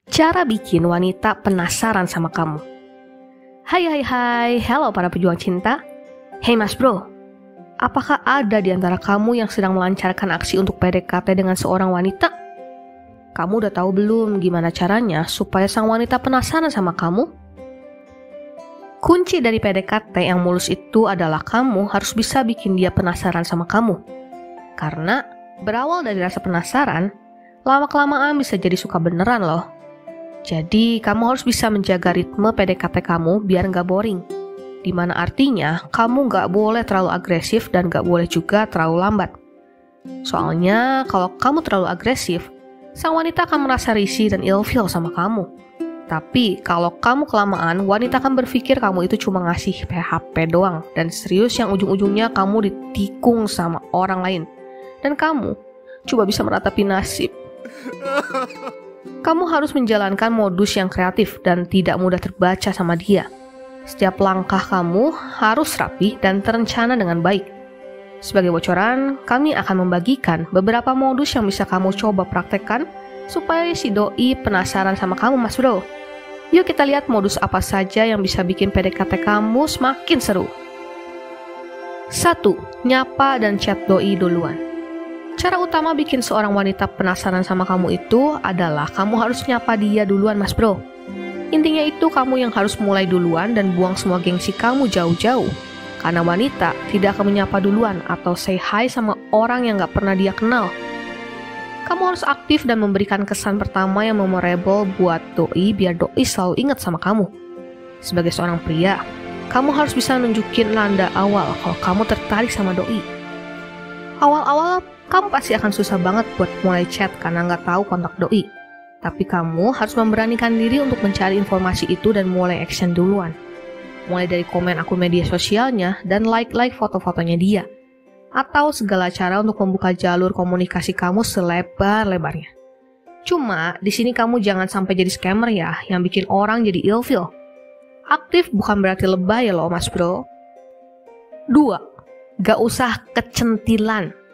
Cara bikin wanita penasaran sama kamu. Hai, halo para pejuang cinta. Hey mas bro, apakah ada di antara kamu yang sedang melancarkan aksi untuk PDKT dengan seorang wanita? Kamu udah tahu belum gimana caranya supaya sang wanita penasaran sama kamu? Kunci dari PDKT yang mulus itu adalah kamu harus bisa bikin dia penasaran sama kamu. Karena berawal dari rasa penasaran, lama-kelamaan bisa jadi suka beneran loh. Jadi, kamu harus bisa menjaga ritme PDKT kamu biar nggak boring. Dimana artinya, kamu nggak boleh terlalu agresif dan nggak boleh juga terlalu lambat. Soalnya, kalau kamu terlalu agresif, sang wanita akan merasa risih dan ilfeel sama kamu. Tapi, kalau kamu kelamaan, wanita akan berpikir kamu itu cuma ngasih PHP doang, dan serius yang ujung-ujungnya kamu ditikung sama orang lain. Dan kamu coba bisa meratapi nasib. Kamu harus menjalankan modus yang kreatif dan tidak mudah terbaca sama dia. Setiap langkah kamu harus rapi dan terencana dengan baik. Sebagai bocoran, kami akan membagikan beberapa modus yang bisa kamu coba praktekkan supaya si doi penasaran sama kamu mas bro. Yuk kita lihat modus apa saja yang bisa bikin PDKT kamu semakin seru. 1. Nyapa dan chat doi duluan. Cara utama bikin seorang wanita penasaran sama kamu itu adalah kamu harus nyapa dia duluan mas bro. Intinya itu kamu yang harus mulai duluan dan buang semua gengsi kamu jauh-jauh. Karena wanita tidak akan menyapa duluan atau say hi sama orang yang gak pernah dia kenal. Kamu harus aktif dan memberikan kesan pertama yang memorable buat doi biar doi selalu ingat sama kamu. Sebagai seorang pria, kamu harus bisa nunjukin nanda awal kalau kamu tertarik sama doi. Awal-awal kamu pasti akan susah banget buat mulai chat karena nggak tahu kontak doi. Tapi kamu harus memberanikan diri untuk mencari informasi itu dan mulai action duluan. Mulai dari komen akun media sosialnya dan like foto-fotonya dia. Atau segala cara untuk membuka jalur komunikasi kamu selebar-lebarnya. Cuma, di sini kamu jangan sampai jadi scammer ya, yang bikin orang jadi ilfeel. Aktif bukan berarti lebay ya loh mas bro. 2. Gak usah kecentilan.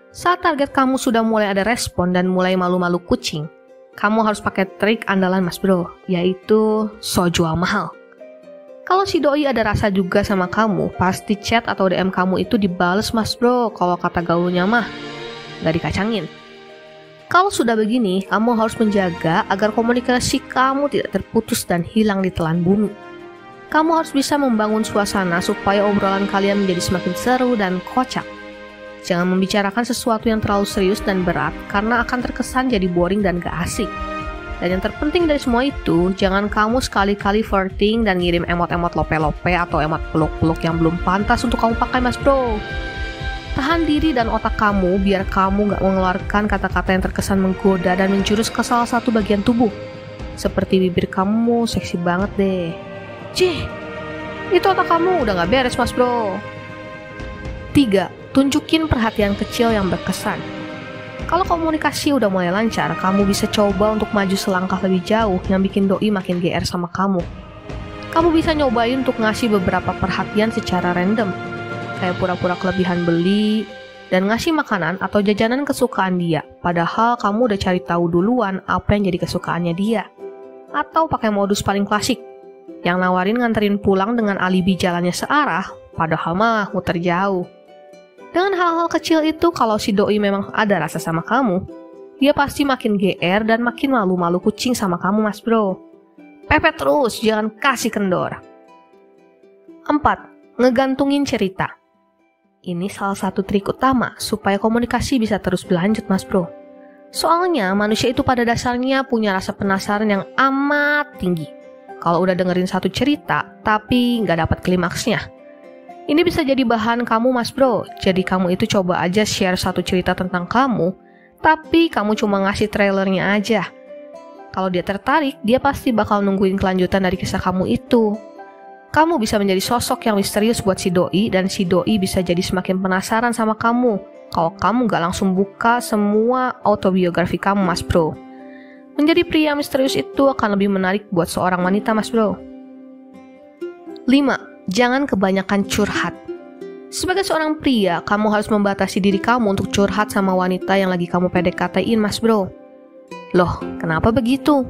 Saat target kamu sudah mulai ada respon dan mulai malu-malu kucing, kamu harus pakai trik andalan mas bro, yaitu so jual mahal. Kalau si doi ada rasa juga sama kamu, pasti chat atau DM kamu itu dibales mas bro, kalau kata gaulnya mah, gak dikacangin. Kalau sudah begini, kamu harus menjaga agar komunikasi kamu tidak terputus dan hilang di telan bumi. Kamu harus bisa membangun suasana supaya obrolan kalian menjadi semakin seru dan kocak. Jangan membicarakan sesuatu yang terlalu serius dan berat karena akan terkesan jadi boring dan gak asik. Dan yang terpenting dari semua itu, jangan kamu sekali-kali flirting dan ngirim emot-emot lope-lope atau emot peluk-peluk yang belum pantas untuk kamu pakai mas bro. Tahan diri dan otak kamu biar kamu gak mengeluarkan kata-kata yang terkesan menggoda dan menjurus ke salah satu bagian tubuh. Seperti bibir kamu seksi banget deh. Cih, itu otak kamu udah gak beres mas bro. 3. Tunjukin perhatian kecil yang berkesan. Kalau komunikasi udah mulai lancar, kamu bisa coba untuk maju selangkah lebih jauh yang bikin doi makin GR sama kamu. Kamu bisa nyobain untuk ngasih beberapa perhatian secara random, kayak pura-pura kelebihan beli, dan ngasih makanan atau jajanan kesukaan dia, padahal kamu udah cari tahu duluan apa yang jadi kesukaannya dia. Atau pakai modus paling klasik, yang nawarin nganterin pulang dengan alibi jalannya searah, padahal mah muter jauh. Dengan hal-hal kecil itu, kalau si doi memang ada rasa sama kamu, dia pasti makin GR dan makin malu-malu kucing sama kamu mas bro. Pepet terus, jangan kasih kendor. 4. Ngegantungin cerita. Ini salah satu trik utama supaya komunikasi bisa terus berlanjut mas bro. Soalnya manusia itu pada dasarnya punya rasa penasaran yang amat tinggi. Kalau udah dengerin satu cerita, tapi nggak dapat klimaksnya, ini bisa jadi bahan kamu mas bro. Jadi kamu itu coba aja share satu cerita tentang kamu, tapi kamu cuma ngasih trailernya aja. Kalau dia tertarik, dia pasti bakal nungguin kelanjutan dari kisah kamu itu. Kamu bisa menjadi sosok yang misterius buat si doi, dan si doi bisa jadi semakin penasaran sama kamu kalau kamu gak langsung buka semua autobiografi kamu mas bro. Menjadi pria misterius itu akan lebih menarik buat seorang wanita mas bro. 5. Jangan kebanyakan curhat. Sebagai seorang pria, kamu harus membatasi diri kamu untuk curhat sama wanita yang lagi kamu PDKT-in mas bro. Loh, kenapa begitu?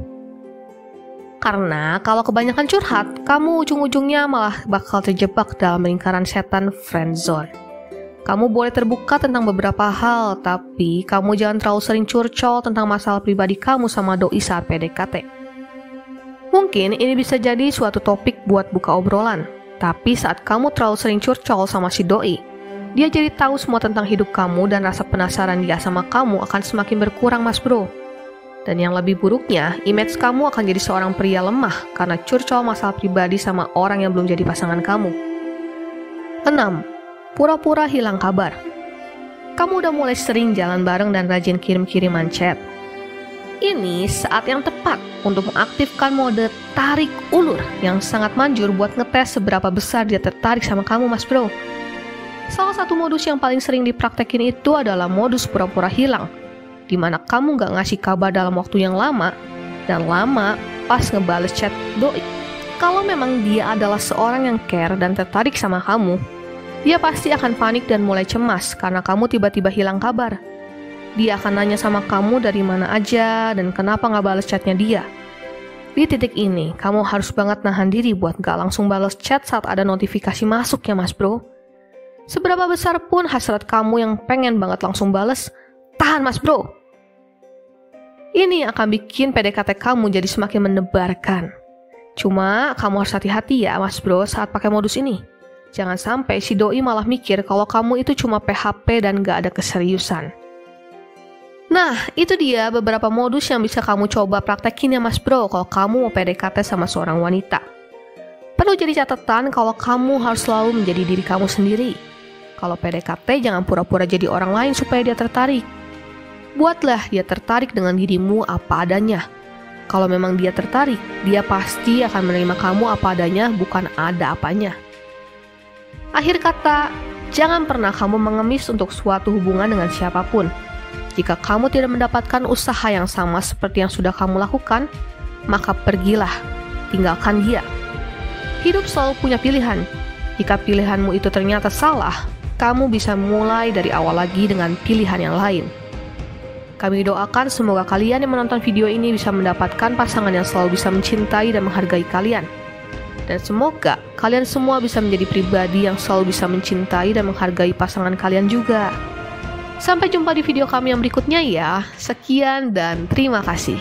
Karena kalau kebanyakan curhat, kamu ujung-ujungnya malah bakal terjebak dalam lingkaran setan friendzone. Kamu boleh terbuka tentang beberapa hal, tapi kamu jangan terlalu sering curcol tentang masalah pribadi kamu sama doi saat PDKT. Mungkin ini bisa jadi suatu topik buat buka obrolan, tapi saat kamu terlalu sering curcol sama si doi, dia jadi tahu semua tentang hidup kamu dan rasa penasaran dia sama kamu akan semakin berkurang, mas bro. Dan yang lebih buruknya, image kamu akan jadi seorang pria lemah karena curcol masalah pribadi sama orang yang belum jadi pasangan kamu. 6. Pura-pura hilang kabar. Kamu udah mulai sering jalan bareng dan rajin kirim-kiriman chat. Ini saat yang tepat untuk mengaktifkan mode tarik ulur yang sangat manjur buat ngetes seberapa besar dia tertarik sama kamu, mas bro. Salah satu modus yang paling sering dipraktekin itu adalah modus pura-pura hilang, di mana kamu nggak ngasih kabar dalam waktu yang lama, dan lama pas ngebales chat doi. Kalau memang dia adalah seorang yang care dan tertarik sama kamu, dia pasti akan panik dan mulai cemas karena kamu tiba-tiba hilang kabar. Dia akan nanya sama kamu dari mana aja dan kenapa nggak bales chatnya dia. Di titik ini, kamu harus banget nahan diri buat nggak langsung bales chat saat ada notifikasi masuk ya mas bro. Seberapa besar pun hasrat kamu yang pengen banget langsung bales, tahan mas bro. Ini akan bikin PDKT kamu jadi semakin menebarkan. Cuma kamu harus hati-hati ya mas bro saat pakai modus ini. Jangan sampai si doi malah mikir kalau kamu itu cuma PHP dan gak ada keseriusan. Nah, itu dia beberapa modus yang bisa kamu coba praktekin ya mas bro kalau kamu mau PDKT sama seorang wanita. Perlu jadi catatan kalau kamu harus selalu menjadi diri kamu sendiri. Kalau PDKT jangan pura-pura jadi orang lain supaya dia tertarik. Buatlah dia tertarik dengan dirimu apa adanya. Kalau memang dia tertarik, dia pasti akan menerima kamu apa adanya, bukan ada apanya. Akhir kata, jangan pernah kamu mengemis untuk suatu hubungan dengan siapapun. Jika kamu tidak mendapatkan usaha yang sama seperti yang sudah kamu lakukan, maka pergilah, tinggalkan dia. Hidup selalu punya pilihan. Jika pilihanmu itu ternyata salah, kamu bisa mulai dari awal lagi dengan pilihan yang lain. Kami doakan semoga kalian yang menonton video ini bisa mendapatkan pasangan yang selalu bisa mencintai dan menghargai kalian. Dan semoga kalian semua bisa menjadi pribadi yang selalu bisa mencintai dan menghargai pasangan kalian juga. Sampai jumpa di video kami yang berikutnya ya. Sekian dan terima kasih.